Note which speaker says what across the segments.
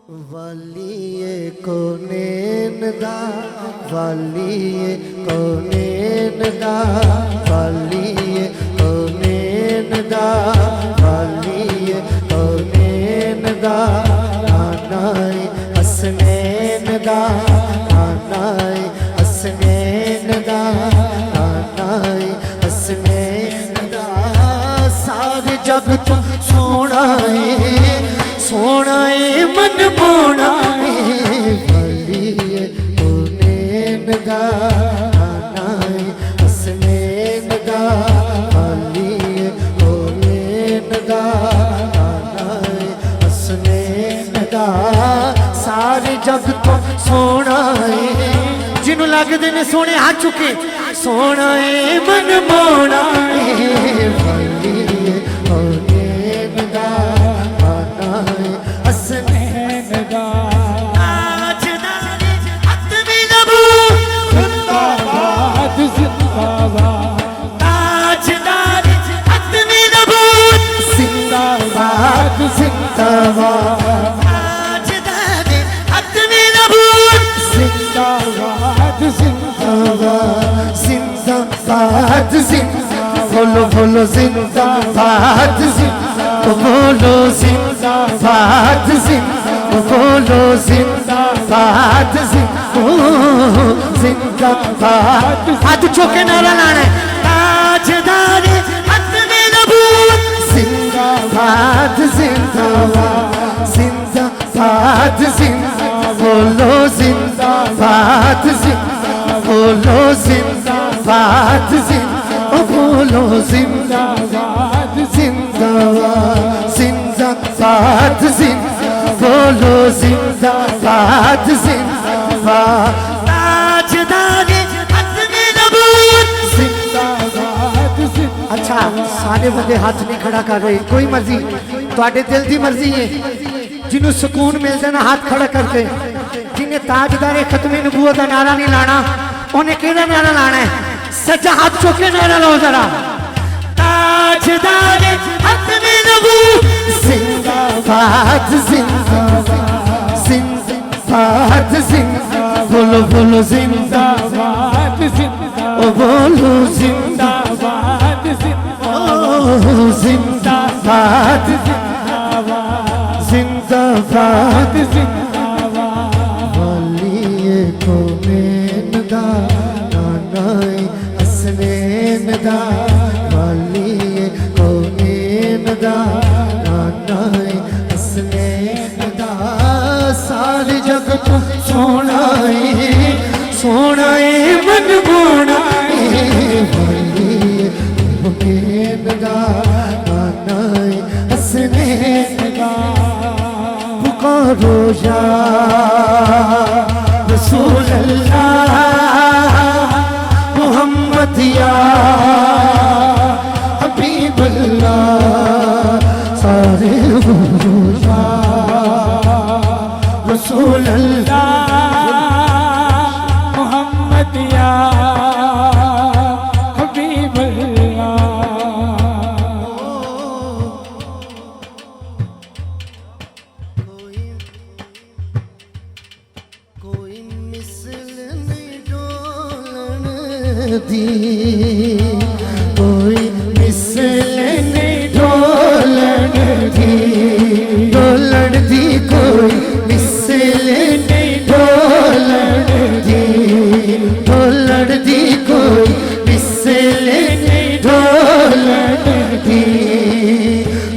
Speaker 1: वालिए कोनेन दा वालिए कोनेन दा वालिए कोनेन दा वालिए कोनेन दा आनाए हसनैन दा आनाए हसनैन दा आनाए हसनैन दा सारे जग तो सोना है सोना है मन मोना है वालिए कोनेन दा आनाए हसनैन दा वालिए कोनेन दा आनाए हसनैन दा सारे जग तो सोना है जिन्हों लगते ने सोने हाथ चुके सोना है मन मोना है वालिए कोनेन दा आनाए हसनैन दा ताजदारे हतमी नबूवत जिंदाबाद जिंदाबाद ताजदारे हतमी नबूवत जिंदाबाद जिंदाबाद ताजदारे हतमी नबूवत जिंदाबाद जिंदाबाद जिंदाबाद जिंदाबाद बोलो बोलो जिंदाबाद बोलो जिंदाबाद बोलो जिंदाबाद जिंदाबाद हाथ चौके नारा लाना है ताजदारे हतमी नबूवत जिंदाबाद जिंदाबाद जिंदाबाद जिंदाबाद बोलो जिंदाबाद बोलो जिंदाबाद बोलो जिंदाबाद जिंदाबाद जिंदाबाद बोलो जिंदाबाद जिंदाबाद ताजदारे हतमी नबूवत जिंदाबाद अच्छा सारे बंदे हाथ नहीं खड़ा कर रहे कोई मर्जी तुहाडे दिल दी मर्जी है जिन्हों सुकून मिल जाना हाथ खड़ा करके जिन्हें ताजदारे खत्मे नबूवत का नारा नहीं लाना उन्हें केड़ा नारा लाना है सच्चा हाथ चौके नारा लो जरा ताजदारे हतमी नबूवत जिंदाबाद जिंदाबाद जिंदाबाद जिंदाबाद बोलो बोलो जिंदाबाद जिंदाबाद बोलो जिंदाबाद जिंदाबाद जिंदाबाद जिंदाबाद वालिए कोनेन दा आनाए हसनैन दा वालिए कोनेन दा आनाए हसनैन दा सारे जग तो सोना है मन मोना है वालिए कोनेन दा आनाए हसनैन दा पुकारो या रसूल अल्लाह मोहम्मद या हबीब अल्लाह सारे या रसूल अल्लाह मोहम्मद या हबीब अल्लाह कोई मिसल नहीं डोलन दी कोई मिसल नहीं डोलन दी कोई मिसल नहीं डोलन दी कोई मिसल नहीं डोलन दी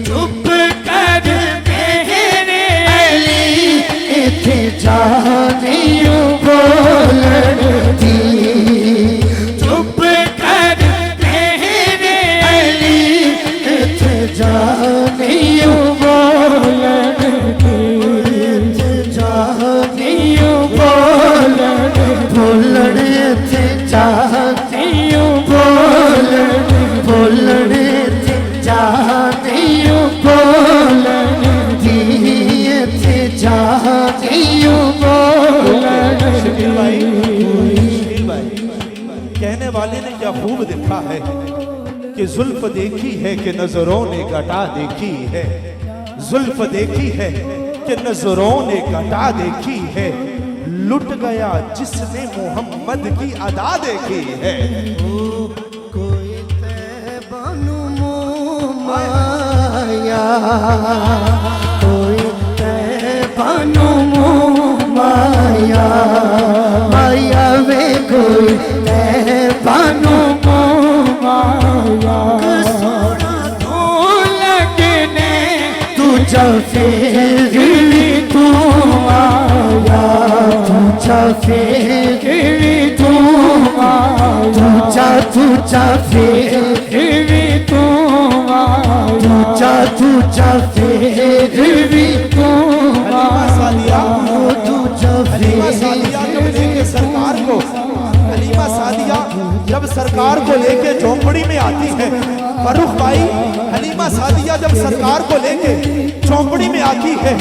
Speaker 1: चुप कर मेरे अली इथे जानियो बोलन दी चुप कर मेरे अली इथे जानियो बोलन दी जानियो बोलन बोलन इथे जानियो बोलन बोलन इथे जानियो बोलन दी इथे जानियो बोलन
Speaker 2: कहने वाले ने क्या खूब देखा है कि जुल्फ देखी है कि नजरों ने घटा देखी है, जुल्फ देखी है कि नजरों ने घटा देखी है, लुट गया जिसने मोहम्मद की अदा देखी है।
Speaker 1: कोई तैबानु माया, कोई तैबानु माया, माया वे कोई तैबानु माया। सोना तू लगने तुझा फिर तू आया, तुझा फिर तू आया, तुझा फिर तू आया, तुझा फिर तू
Speaker 2: हलीमा सादिया, हलीमा सादिया जब लेके सरकार को, हलीमा सादिया जब सरकार को लेके झोंपड़ी में आती है, फरूख भाई, हलीमा सादिया जब सरकार को लेके झोंपड़ी में आती है,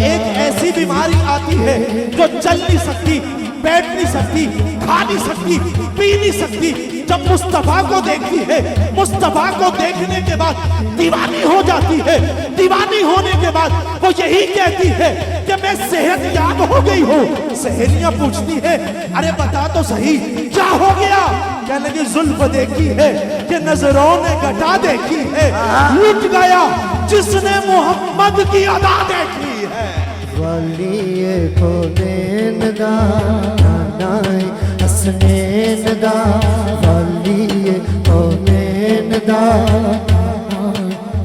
Speaker 2: एक ऐसी बीमारी आती है जो चल नहीं सकती, बैठ नहीं सकती, खा नहीं सकती, पी नहीं सकती। जब मुस्तफा को देखती है, मुस्तफा को देखने के बाद दीवानी हो जाती है। दीवानी होने के बाद वो यही कहती है कि मैं सेहतयाब हो गई हूँ। सहेलियां पूछती है, अरे बता तो सही क्या हो गया? कहने लगी जुल्फ देखी है कि नजरों ने घटा देखी है, लुट गया जिसने मोहम्मद की अदा देखी है।
Speaker 1: वालिए को देनदा नाय हसनैनदा, वालिए को देनदा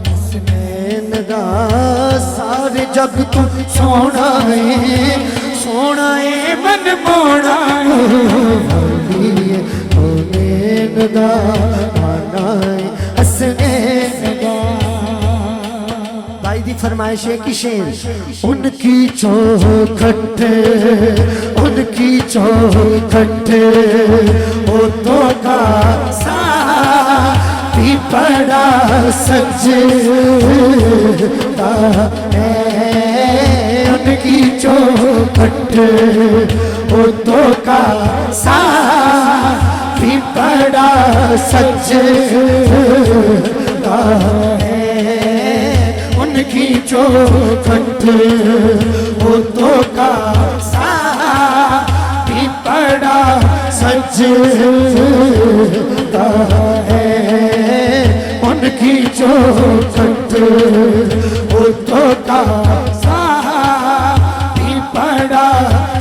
Speaker 1: हसनैनदा। सारे जग तू सोना है मन मोड़ा, वालिए को देनदा नाय हसनैनदा। भाई दी फरमाइश है कि शेर उनकी चौखट, उनकी चौखट होठों का साथी बड़ा सजदा है। उनकी चौखट होठों का साथी बड़ा सजदा है। उनकी चौखट होठों का साथी बड़ा सजदा है। उनकी चौखट होठों का साथी बड़ा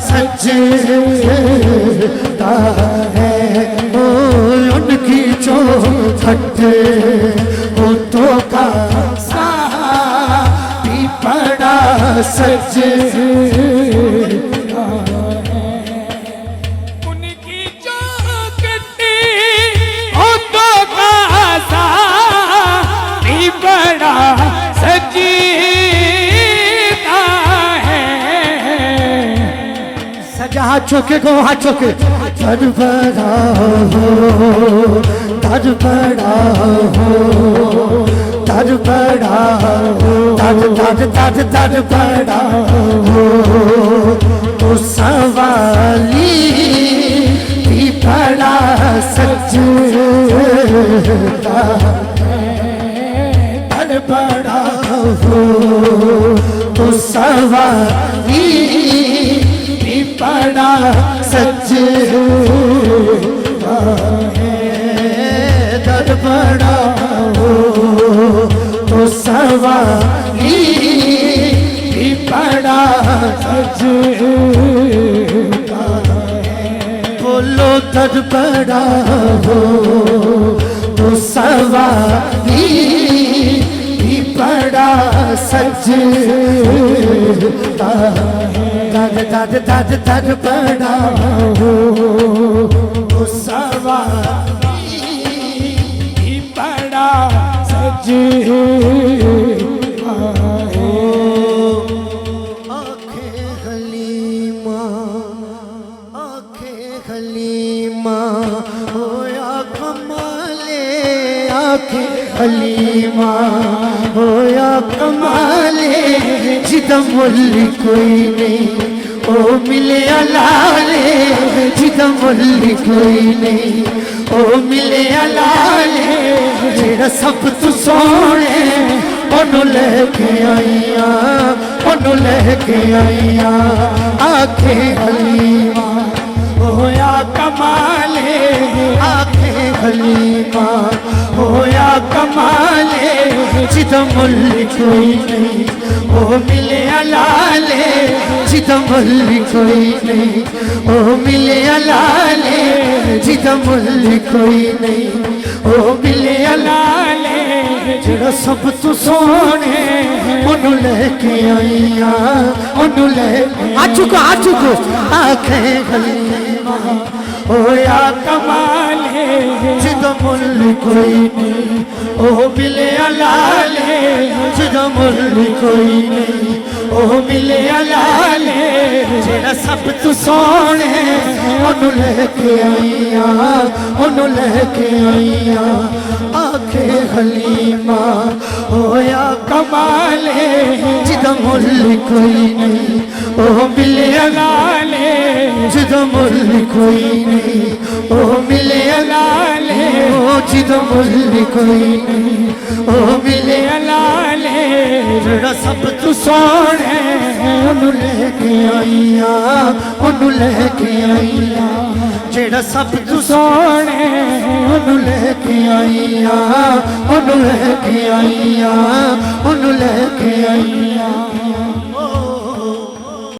Speaker 1: सजदा है। उनकी चौखट होठों का बड़ा सजदा है।
Speaker 3: उनकी चौखट होठों का साथी बड़ा सजदा है।
Speaker 1: सजा हाथ चौके को, हाथ चौके। दर बड़ा हो, दर बड़ा हो, दर बड़ा हो, दर बड़ा हो। तो सवाली भी बड़ा सजदा है। दर बड़ा हो तो सवाली भी बड़ा सजदा है। दर बड़ा हो तो सवाली भी बड़ा सजदा है। बोलो दर बड़ा हो तो सवाली भी बड़ा सजदा है। दर बड़ा हो तो सवाली भी बड़ा सजदा है। आंखें हलीमा, आंखें हलीमा होया कमाले, आंखें हलीमा होया कमाले। जिदा मुल्ल कोई नहीं ओ मिले अलाले, जिदा मुल्ल कोई नहीं ओ मिले अलाले। जेड़ा सब तू सोने ओनू लेके आईया, ਉਹਨੂੰ ਲੈ ਕੇ ਆਈਆਂ ਆਖੇ ਹਲੀਮਾ ਹੋਇਆ ਕਮਾਲੇ ਆਖੇ ਹਲੀਮਾ ਹੋਇਆ ਕਮਾਲੇ ਜਿੱਦਾਂ ਮੁੱਲ ਕੋਈ ਨਹੀਂ ਉਹ ਮਿਲਿਆ ਲਾਲੇ ਜਿੱਦਾਂ ਮੁੱਲ ਕੋਈ ਨਹੀਂ ਉਹ ਮਿਲਿਆ ਲਾਲੇ ਜਿੱਦਾਂ ਮੁੱਲ ਕੋਈ ਨਹੀਂ ਉਹ ਮਿਲਿਆ ਲਾਲੇ ਜਿਹੜਾ ਸਭ ਤੋਂ ਸੋਹਣੇ ਉਹਨੂੰ ਲੈ ਕੇ ਆਈਆਂ ਉਹਨੂੰ ਲੈ ਆ ਚੁੱਕੋ ਆਖੇ ਹਲੀਮਾ ਹੋਇਆ ਕਮਾਲੇ ਜਿੱਦਾਂ ਮੁੱਲ ਕੋਈ ਨਹੀਂ ਉਹ ਮਿਲਿਆ ਲਾਲੇ ਜਿੱਦਾਂ ਮੁੱਲ ਕੋਈ ਨਹੀਂ ਉਹ ਮਿਲਿਆ ਲਾਲੇ ਜਿਹੜਾ ਸਭ ਤੋਂ ਸੋਹਣੇ ਉਹਨੂੰ ਲੈ ਕੇ ਆਈਆਂ ਉਹਨੂੰ ਲੈ ਕੇ ਆਈਆਂ ਆਖੇ ਹਲੀਮਾ ਹੋਇਆ ਕਮਾਲੇ ਜਿੱਦਾਂ ਮੁੱਲ ਕੋਈ ਨਹੀਂ ਉਹ ਮਿਲਿਆ ਲਾਲੇ ਜਿੱਦਾਂ ਮੁੱਲ ਕੋਈ ਨਹੀਂ ਉਹ ਮਿਲਿਆ ਲਾਲੇ ਉਹ ਜਿੱਦਾਂ ਮੁੱਲ ਕੋਈ ਨਹੀਂ ਉਹ ਮਿਲਿਆ ਲਾਲੇ ਜਿਹੜਾ ਸਭ ਤੋਂ ਸੋਹਣੇ ਉਹਨੂੰ ਲੈ ਕੇ ਆਈਆਂ ਉਹਨੂੰ ਲੈ ਕੇ ਆਈਆਂ ਜਿਹੜਾ ਸਭ ਤੋਂ ਸੋਹਣੇ ਉਹਨੂੰ ਲੈ ਕੇ ਆਈਆਂ ਉਹਨੂੰ ਲੈ ਕੇ ਆਈਆਂ ਉਹਨੂੰ ਲੈ ਕੇ ਆਈਆਂ